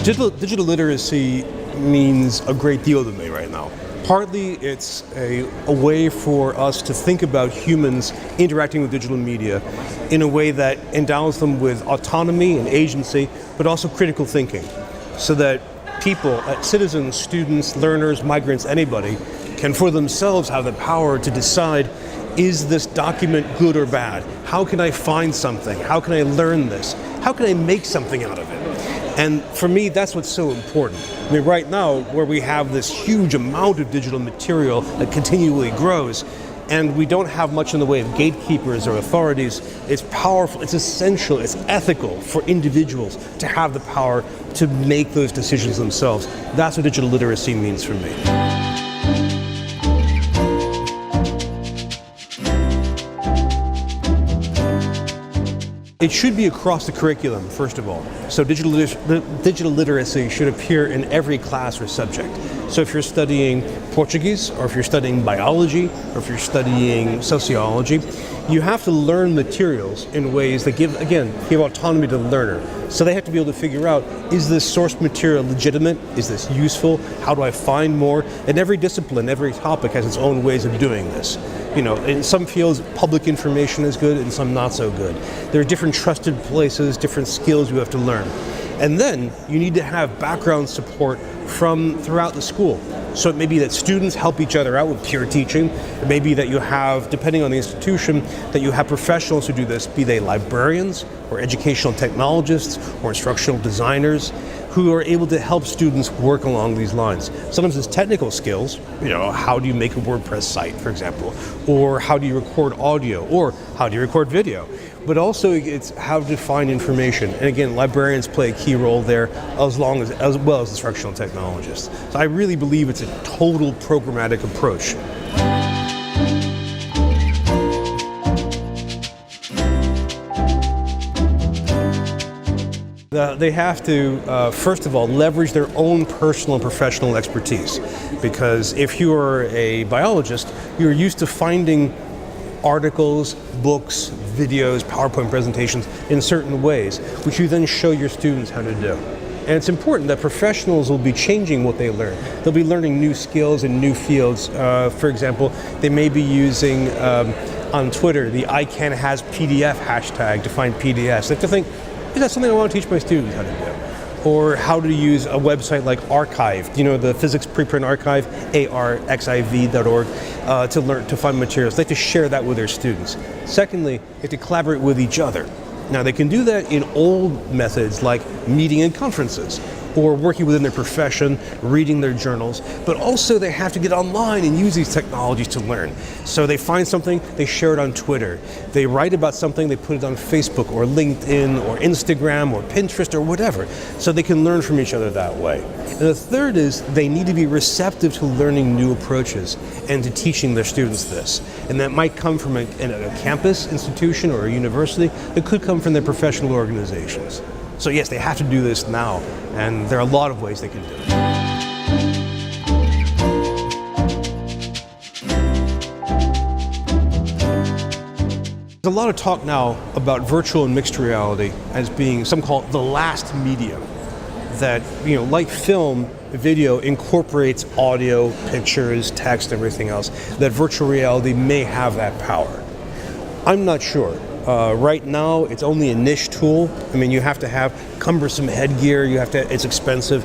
Digital literacy means a great deal to me right now. Partly it's a way for us to think about humans interacting with digital media in a way that endows them with autonomy and agency, but also critical thinking, so that people, citizens, students, learners, migrants, anybody, can for themselves have the power to decide, is this document good or bad? How can I find something? How can I learn this? How can I make something out of it? And for me, that's what's so important. I mean, right now, where we have this huge amount of digital material that continually grows, and we don't have much in the way of gatekeepers or authorities, it's powerful, it's essential, it's ethical for individuals to have the power to make those decisions themselves. That's what digital literacy means for me. It should be across the curriculum, first of all. So digital literacy should appear in every class or subject. So if you're studying Portuguese, or if you're studying biology, or if you're studying sociology, you have to learn materials in ways that give autonomy to the learner. So they have to be able to figure out, is this source material legitimate? Is this useful? How do I find more? And every discipline, every topic has its own ways of doing this. You know, in some fields, public information is good, and some not so good. There are different trusted places, different skills you have to learn. And then you need to have background support from throughout the school. So it may be that students help each other out with peer teaching. It may be that you have, depending on the institution, that you have professionals who do this, be they librarians or educational technologists or instructional designers, who are able to help students work along these lines. Sometimes it's technical skills, you know, how do you make a WordPress site, for example, or how do you record audio, or how do you record video? But also it's how to find information. And again, librarians play a key role there, as well as instructional technologists. So I really believe it's a total programmatic approach. They have to, first of all, leverage their own personal and professional expertise. Because if you are a biologist, you're used to finding articles, books, videos, PowerPoint presentations in certain ways, which you then show your students how to do. And it's important that professionals will be changing what they learn. They'll be learning new skills in new fields. For example, they may be using on Twitter the ICANHasPDF hashtag to find PDFs. They have to think, is that something I want to teach my students how to do? Or how to use a website like Archive, you know, the Physics Preprint Archive, arxiv.org, to find materials. They have to share that with their students. Secondly, they have to collaborate with each other. Now, they can do that in old methods like meeting in conferences, or working within their profession, reading their journals, but also they have to get online and use these technologies to learn. So they find something, they share it on Twitter. They write about something, they put it on Facebook or LinkedIn or Instagram or Pinterest or whatever, so they can learn from each other that way. And the third is they need to be receptive to learning new approaches and to teaching their students this. And that might come from a campus institution or a university. It could come from their professional organizations. So yes, they have to do this now, and there are a lot of ways they can do it. There's a lot of talk now about virtual and mixed reality as being, some call it the last medium. That, you know, like film, video incorporates audio, pictures, text, everything else. That virtual reality may have that power. I'm not sure. Right now, it's only a niche tool. I mean, you have to have cumbersome headgear. It's expensive.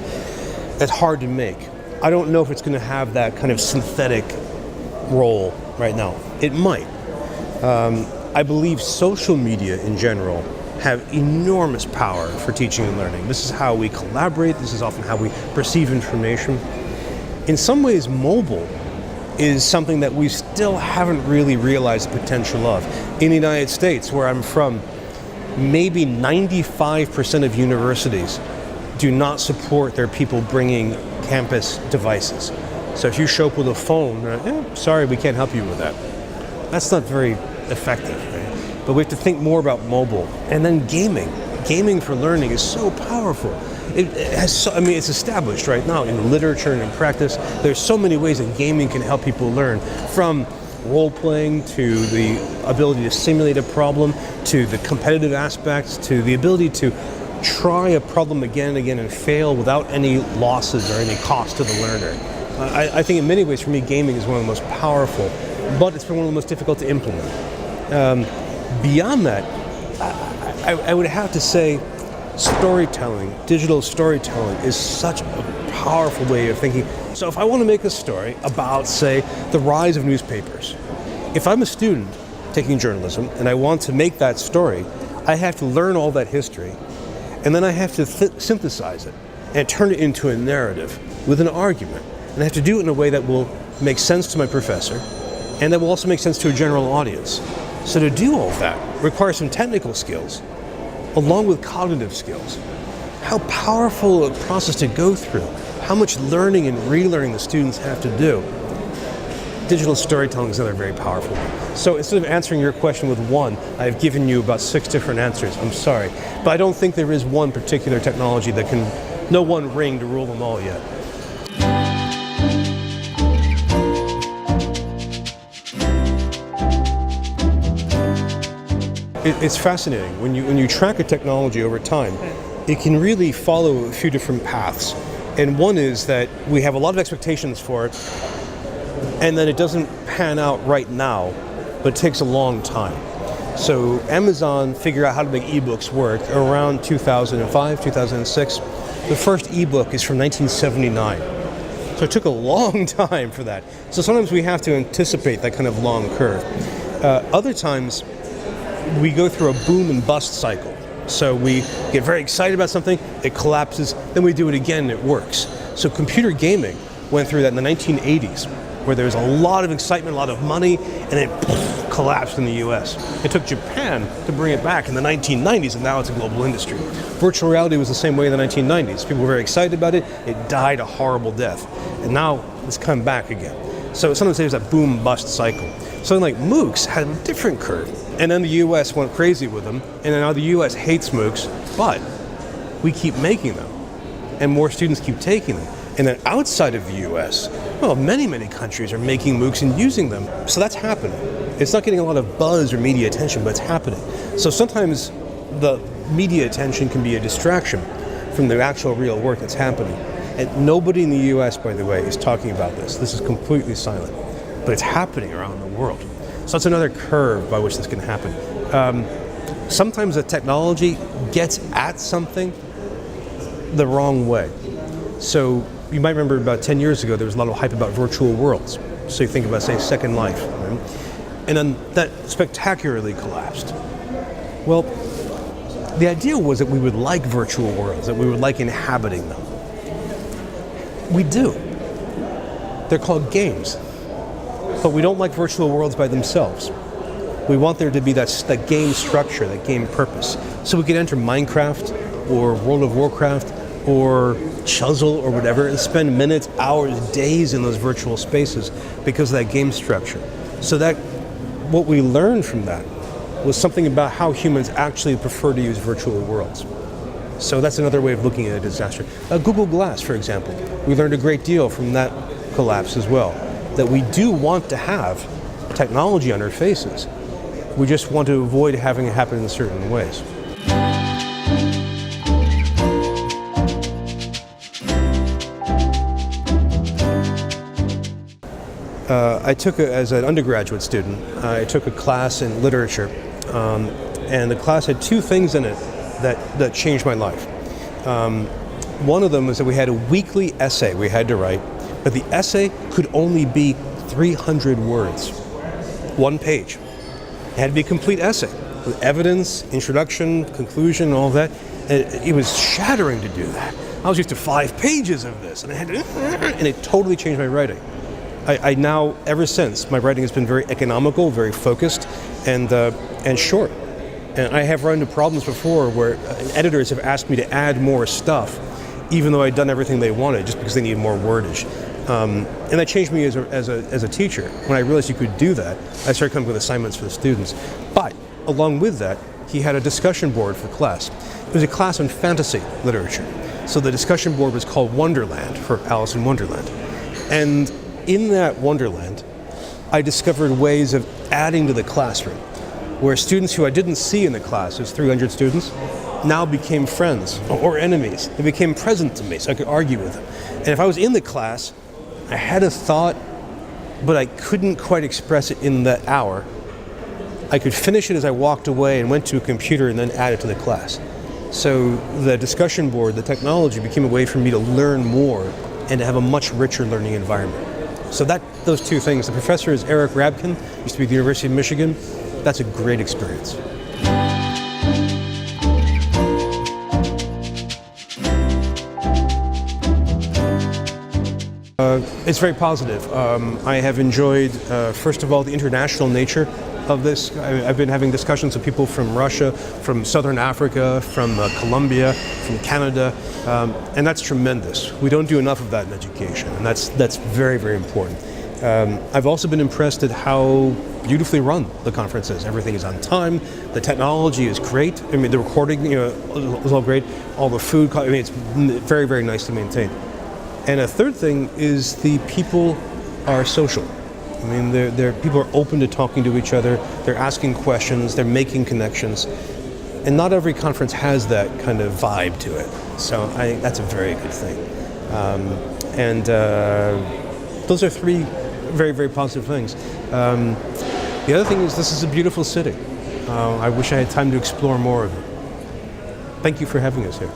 It's hard to make. I don't know if it's going to have that kind of synthetic role right now. It might. I believe social media in general have enormous power for teaching and learning. This is how we collaborate. This is often how we perceive information. In some ways, mobile is something that we still haven't really realized the potential of. In the United States, where I'm from, maybe 95% of universities do not support their people bringing campus devices. So if you show up with a phone, sorry, we can't help you with that. That's not very effective, right? But we have to think more about mobile. And then gaming. Gaming for learning is so powerful. It's established right now in literature and in practice. There's so many ways that gaming can help people learn, from role-playing to the ability to simulate a problem, to the competitive aspects, to the ability to try a problem again and again and fail without any losses or any cost to the learner. I think in many ways, for me, gaming is one of the most powerful, but it's been one of the most difficult to implement. Beyond that, I would have to say storytelling, digital storytelling, is such a powerful way of thinking. So if I want to make a story about, say, the rise of newspapers, if I'm a student taking journalism and I want to make that story, I have to learn all that history, and then I have to synthesize it and turn it into a narrative with an argument. And I have to do it in a way that will make sense to my professor and that will also make sense to a general audience. So to do all that requires some technical skills along with cognitive skills. How powerful a process to go through, how much learning and relearning the students have to do. Digital storytelling is another very powerful one. So instead of answering your question with one, I've given you about 6 different answers. I'm sorry. But I don't think there is one particular technology that can, no one ring to rule them all yet. It's fascinating. When you track a technology over time, it can really follow a few different paths. And one is that we have a lot of expectations for it, and then it doesn't pan out right now, but it takes a long time. So Amazon figured out how to make ebooks work around 2005, 2006. The first ebook is from 1979. So it took a long time for that. So sometimes we have to anticipate that kind of long curve. Other times, we go through a boom and bust cycle. So we get very excited about something, it collapses, then we do it again and it works. So computer gaming went through that in the 1980s, where there was a lot of excitement, a lot of money, and it collapsed in the US. It took Japan to bring it back in the 1990s, and now it's a global industry. Virtual reality was the same way in the 1990s. People were very excited about it, it died a horrible death, and now it's come back again. So sometimes there's a boom-bust cycle. Something like MOOCs had a different curve. And then the US went crazy with them, and now the US hates MOOCs, but we keep making them, and more students keep taking them. And then outside of the US, well, many countries are making MOOCs and using them. So that's happening. It's not getting a lot of buzz or media attention, but it's happening. So sometimes the media attention can be a distraction from the actual real work that's happening. And nobody in the US, by the way, is talking about this. This is completely silent, but it's happening around the world. So that's another curve by which this can happen. Sometimes the technology gets at something the wrong way. So you might remember about 10 years ago, there was a lot of hype about virtual worlds. So you think about, say, Second Life, right? And then that spectacularly collapsed. Well, the idea was that we would like virtual worlds, that we would like inhabiting them. We do. They're called games. But we don't like virtual worlds by themselves. We want there to be that game structure, that game purpose. So we can enter Minecraft or World of Warcraft or Chuzzle or whatever and spend minutes, hours, days in those virtual spaces because of that game structure. So that what we learned from that was something about how humans actually prefer to use virtual worlds. So that's another way of looking at a disaster. Google Glass, for example. We learned a great deal from that collapse as well. That we do want to have technology on our faces. We just want to avoid having it happen in certain ways. As an undergraduate student, I took a class in literature, and the class had 2 things in it that changed my life. One of them was that we had a weekly essay we had to write, but the essay could only be 300 words, 1 page. It had to be a complete essay with evidence, introduction, conclusion, all that. It was shattering to do that. I was used to 5 pages of this, and and it totally changed my writing. I now, ever since, my writing has been very economical, very focused, and short. And I have run into problems before where editors have asked me to add more stuff, even though I'd done everything they wanted, just because they needed more wordage. And that changed me as a teacher. When I realized you could do that, I started coming up with assignments for the students. But along with that, he had a discussion board for class. It was a class on fantasy literature. So the discussion board was called Wonderland, for Alice in Wonderland. And in that Wonderland, I discovered ways of adding to the classroom, where students who I didn't see in the class, there's 300 students, now became friends or enemies. They became present to me, so I could argue with them. And if I was in the class, I had a thought, but I couldn't quite express it in that hour. I could finish it as I walked away and went to a computer and then add it to the class. So the discussion board, the technology, became a way for me to learn more and to have a much richer learning environment. So those two things. The professor is Eric Rabkin, used to be at the University of Michigan. That's a great experience. It's very positive. I have enjoyed, first of all, the international nature of this. I've been having discussions with people from Russia, from Southern Africa, from Colombia, from Canada, and that's tremendous. We don't do enough of that in education, and that's very, very important. I've also been impressed at how beautifully run the conference is. Everything is on time. The technology is great. I mean, the recording, is all great. All the food, it's very, very nice to maintain. And a third thing is the people are social. I mean, people are open to talking to each other. They're asking questions. They're making connections. And not every conference has that kind of vibe to it. So I think that's a very good thing. Those are three very, very positive things. The other thing is this is a beautiful city. I wish I had time to explore more of it. Thank you for having us here.